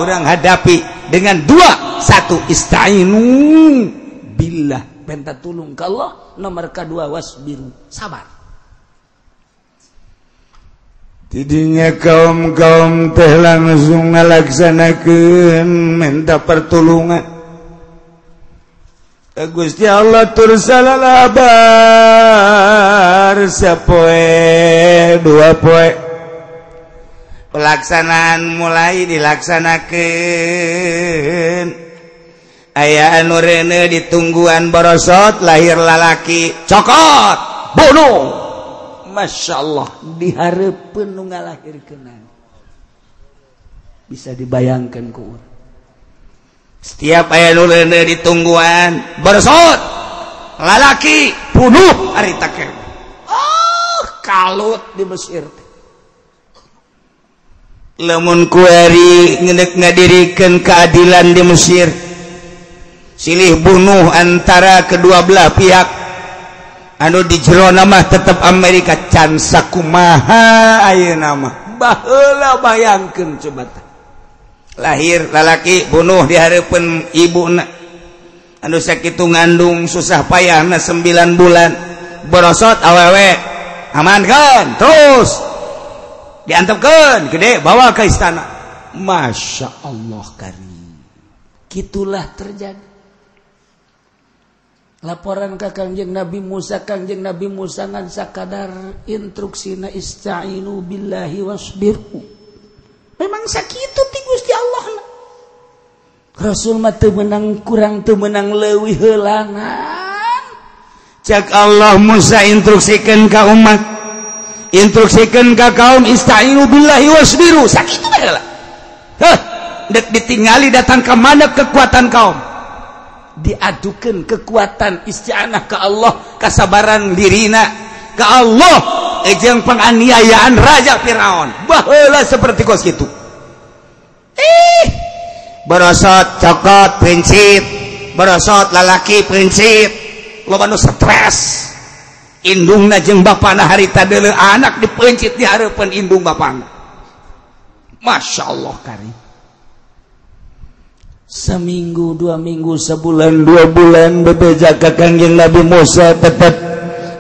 urang hadapi dengan dua satu ista'inu billah minta tulung ke Allah nomor kedua wasbiru sabar tidinya kaum teh langsung ngalaksanakeun minta pertolongan Gusti Allah tur salalabar sapoe dua poe pelaksanaan mulai dilaksanakeun aya anu rene ditungguan borosot lahir lalaki cokot bunuh Masya Allah dihareupeun nu ngalahirkeun bisa dibayangkan ku urang setiap aya anu rene ditungguan borosot lalaki bunuh harita kene kalut di Mesir lamun kuari ngeundeuk ngadirikeun keadilan di Mesir silih bunuh antara kedua belah pihak anu di jero mah tetep Amerika can sakumaha ayeuna mah baheula bayangkeun coba lahir lalaki bunuh di hareupeun ibuna anu sakitu ngandung susah payahna 9 bulan borosot awewe amankan terus diantepkeun gede bawa ke istana. Masya Allah karim. Gitulah terjadi. Laporan ka Kangjeng Nabi Musa ngan sakadar instruksina ista'inu billahi wasbiru. Memang sakitu ti Gusti Allah na. Rasul mah teu meunang kurang teu meunang leuwih heulangan. Cak Allah Musa instruksikeun ka umat. Instruksikeun ka kaum ista'inu billahi wasbiru. Sakitu bae. Dek ditingali datang ke mana kekuatan kaum. Diadukan kekuatan isti'anah ke Allah, kesabaran dirina ke Allah, ejeng penganiayaan Raja Firaun. Baheula seperti kos kitu. Berosot cokot prinsip, berosot lalaki prinsip, loba nu stres. Indungna jeung bapana harita deuleu anak dipencit di hareupeun indung bapana. Masya Allah karim. Seminggu, 2 minggu, sebulan, 2 bulan bebeja ke Kangjeng Nabi Musa tetap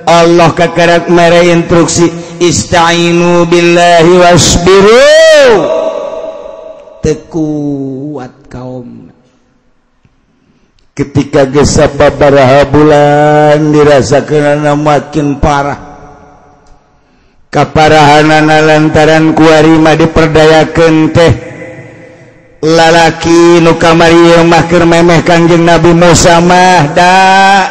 Allah kakarak mere instruksi ista'inu billahi wasbiru. Tekuat kaum. Ketika geus sababaraha bulan dirasakeunana makin parah. Kaparahanana lantaran kuari mah diperdayakeun teh lalaki nu kamari mah keur memeh Kangjeng Nabi Musa mah da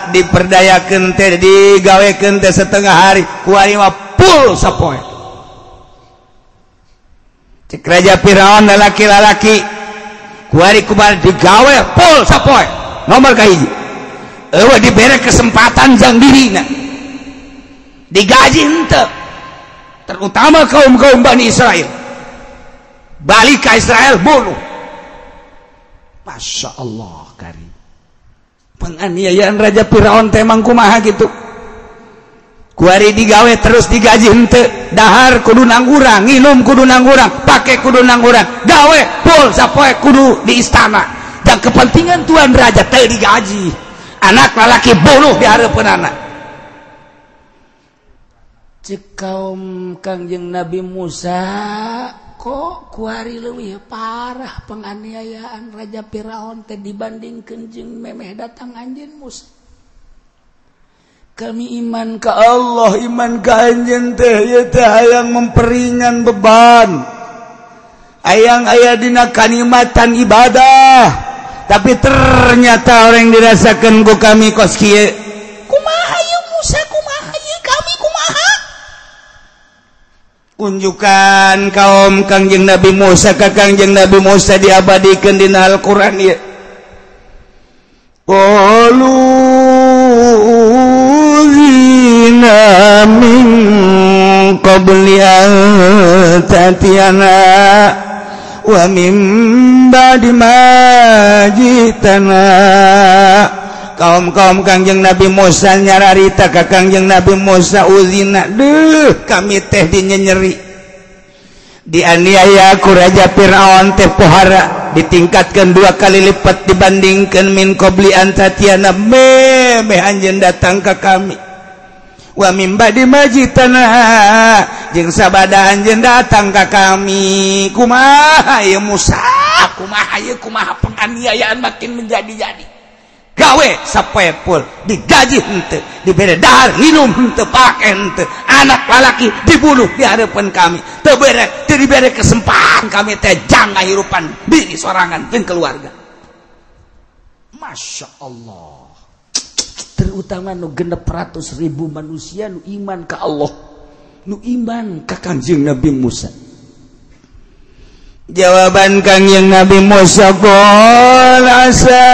diperdayakeun teh digawekeun teh setengah hari kuari mah full sapoe. Cek Raja Firaun lalaki-lalaki kuari kumaha digawe full sapoe. Nomor kahiji eueuh dibere kesempatan jang dirina digaji henteu, terutama kaum-kaum Bani Israel balik ke Israel bunuh. Masya Allah karim. Penganiayaan Raja Firaun temang kumaha gitu. Kuari digawe terus digaji henteu, dahar kudu nangurang, nginum kudu nangurang, pake kudu nangurang, gawe full sapoe kudu di istana. Dan kepentingan tuan raja teu digaji. Anak lalaki bunuh di hareupeunana. Cek kaum Kangjeng Nabi Musa, kok kuari leuwih parah penganiayaan Raja Firaun teh dibandingkeun jeung memeh datang anjeun Musa. Kami iman ka Allah, iman ka anjeun teh ieu teh hayang memperingan beban. Hayang aya dina kanikmatan ibadah. Tapi ternyata orang dirasakeun ku kami kos kieu. Kumaha ieu Musa, kumaha ieu kami kumaha? Unjukan kaum Kangjeng Nabi Musa ka Kangjeng Nabi Musa diabadikeun dina Al-Qur'an ieu. Qalu zina min qabli an ta'tiyana wa min ba'di ma jitana. Kaum-kaum Kangjeng Nabi Musa nyararita ka Kangjeng Nabi Musa uzina, deuh kami teh dinyenyeri dianiaya ku Raja Firaun teh pohara ditingkatkan 2 kali lipat dibandingkan min qabli an ta'tiyana meh anjeun datang ka kami wa min ba'di ma jitana jeung sabada anjeun datang ka kami. Kumaha ieu Musa, kumaha ieu, kumaha penganiayaan makin menjadi-jadi. Gawe sapoe full digaji henteu, dibere dahar minum henteu, pake henteu, anak lalaki dibunuh di hareupeun kami, teu dibere kesempatan kami teh jang ngahirupan diri sorangan jeung keluarga. Masya Allah. Terutama nu 600.000 manusia nu iman ka Allah, nu iman ka Kangjeng Nabi Musa. Jawaban Kangjeng Nabi Musa, qul asa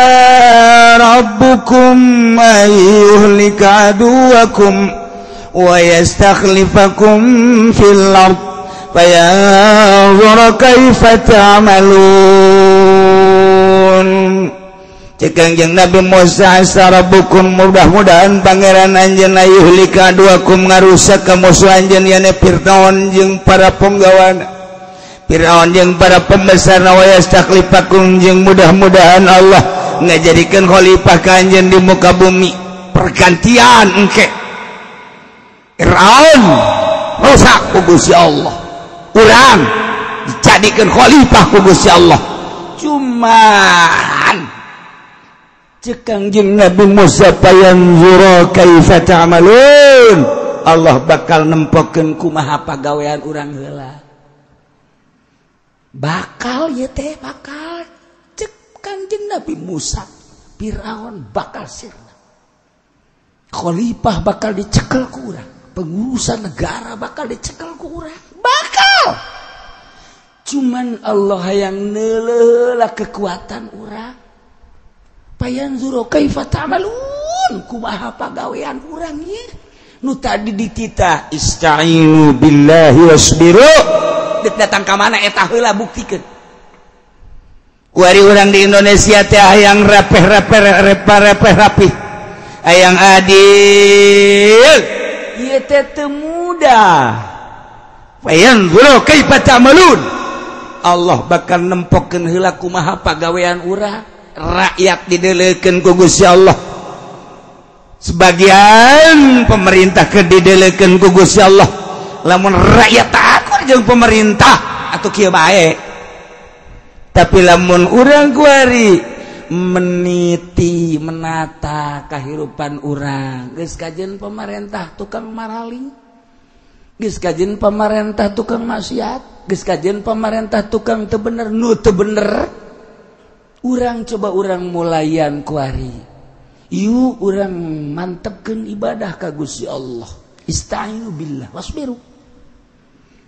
rabbukum ayyuhlika aduwakum wa yastakhlifakum fil ard fayanzura kaifa ta'malun. Cek Kangjeng Nabi Musa, asa rabbukum, mudah-mudahan pangeran anjeun ayyuhlika aduwakum ngarusak ka musuh anjeun yane Firaun jeung para penggawana. Firaun jeung para pembesar wa yastakhlifakum jeung mudah-mudahan Allah ngajadikeun khalifah ka anjeun di muka bumi. Pergantian engke Firaun rusak ku Gusti Allah, urang dijadikan khalifah ku Gusti Allah. Cuman cek Kangjeng Nabi Musa payanzura kaifa ta'malun, Allah bakal nempokeun kumaha pagawean urang heula. Bakal ieu teh bakal cek Kangjeng Nabi Musa Firaun bakal sirna. Khalifah bakal dicekel ku urang, pengurusan negara bakal dicekel ku urang. Bakal. Cuman Allah yang neuleula kekuatan urang. Payanzuru kaifa ta'malun, kumaha pagawean urang ieu. Nu tadi di kita ista'inu billahi wasbiru. Dek datang ka mana eta heula buktikeun. Kuari urang di Indonesia teh hayang rapih. Hayang adil. Ieu teh teu mudah. Payanzuru kaifa ta'malun. Allah bakal nempokeun heula kumaha pagawean urang. Rakyat didelekeun ku Gusti Allah. Sebagian pemerintah ke didelekeun ku Gusti Allah. Lamun rakyat takut jeung pemerintah atuh kieu bae. Tapi lamun urang kuari meniti menata kahirupan urang, geus kajen pemerintah tukang maraling, geus kajen pemerintah tukang maksiat, geus kajen pemerintah tukang teu bener, nu teu bener. Urang coba urang mulayan kuari. Ieu urang mantepkeun ibadah ka Gusti Allah. Ista'inu billah wasbiru.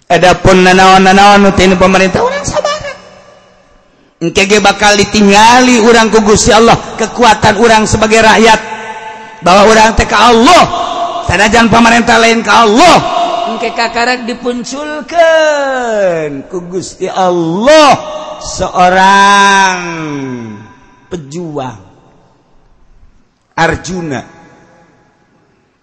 Adapun nanaon-nanaon nu teu pemerintah urang sabaran. Engke ge bakal ditingali urang ku Gusti Allah kekuatan urang sebagai rakyat. Bahwa urang teh ka Allah. Sanajan pemerintah lain ka Allah. Engke kakarek dipunculkeun ku Gusti Allah seorang pejuang Arjuna.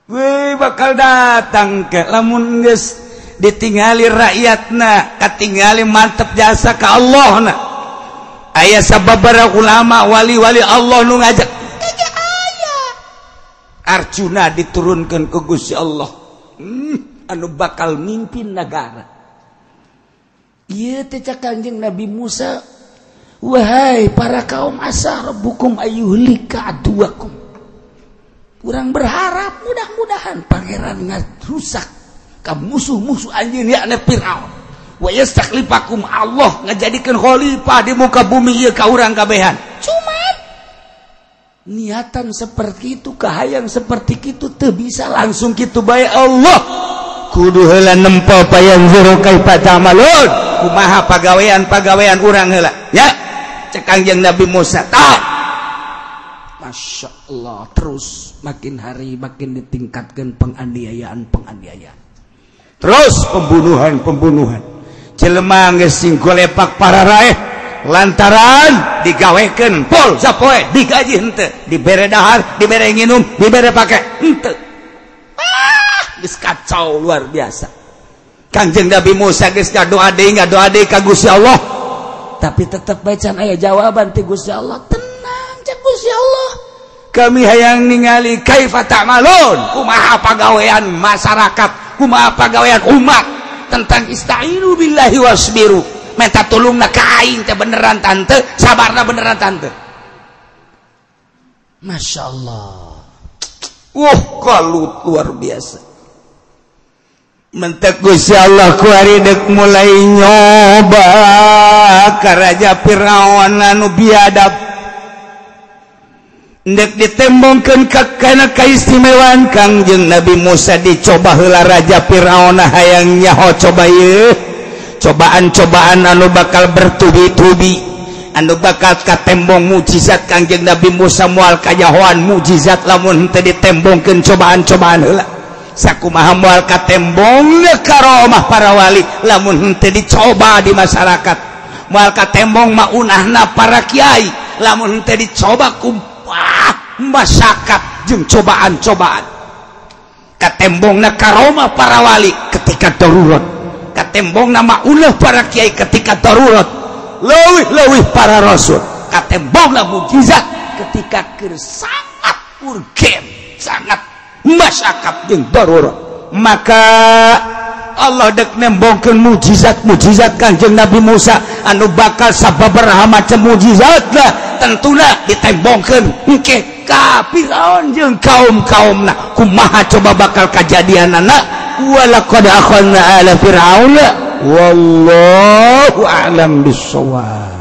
Weh bakal datang ke lamun geus ditingali rakyatna, katingali mantep jasa ka Allahna. Aya sababaraha ulama wali-wali Allah nu ngajak aya. Arjuna diturunkeun ku Gusti Allah. Anu bakal mimpin negara. Ieu teh Kangjeng Nabi Musa, wahai para kaum asa rabbukum ayyuhlika aduwakum. Urang berharap mudah-mudahan pangeran ngarusak ka musuh-musuh anjeun yakna Firaun. Wa yastakhlifakum, Allah ngajadikeun khalifah di muka bumi ieu ka urang kabehan. Cuman niatan seperti itu, kahayang seperti itu teu bisa langsung kitu bae Allah. Kudu heula nempo payanzuru kaifa ta'malun. Kumaha pagawean urang heula. Ya, cek Kangjeng Nabi Musa. Masya Allah, terus makin hari makin ditingkatkan penganiayaan. Terus pembunuhan. Jelema geus sing golepak para rakyat lantaran digawekeun pol sapoe digaji henteu, dibere dahar, dibere nginum, dibere pake henteu. Geus kacau luar biasa. Kangjeng Nabi Musa geus ngadoa deui ka Gusti Allah, tapi tetep bacan aya jawaban ti Gusti Allah. Tenang cek Gusti Allah, kami hayang ningali kaifa ta'malun, kumaha pagawean masyarakat, kumaha pagawean umat tentang ista'inu billahi wasbiru. Minta tulungna ka aing teh beneran tante, sabarna beneran tante. Masya Allah. Kalut luar biasa. Mentek Gusti Allah kuari dek mulai nyoba ka Raja Firaun anu biadab. Dek ditembongkeun kana kaistimewaan Kangjeng Nabi Musa dicoba heula Raja Firaun hayang nyaho coba ieu. Cobaan-cobaan anu bakal bertubi-tubi, anu bakal katembong mujizat Kangjeng Nabi Musa moal kanyahoan mujizat lamun teu ditembongkeun cobaan-cobaan heula. Sakumaha moal katembong karomah para wali lamun henteu dicoba di masyarakat, moal katembong maunahna para kiai lamun henteu dicoba ku masyarakat jeung cobaan-cobaan. Katembongna karomah para wali ketika darurat, katembongna maunah para kiai ketika darurat, leuwih-leuwih para rasul katembongna mujizat ketika keur sangat urgen, sangat masyarakat jeung darurat. Maka Allah dek nembongkeun mujizat Kanjeng Nabi Musa anu bakal sababaraha macam mujizat lah tentuna ditembongkeun engke ka Firaun jeung kaum-kaumna kumaha coba bakal kajadianana walaqad akhadna ala fir'auna wallahu a'lam bissawab.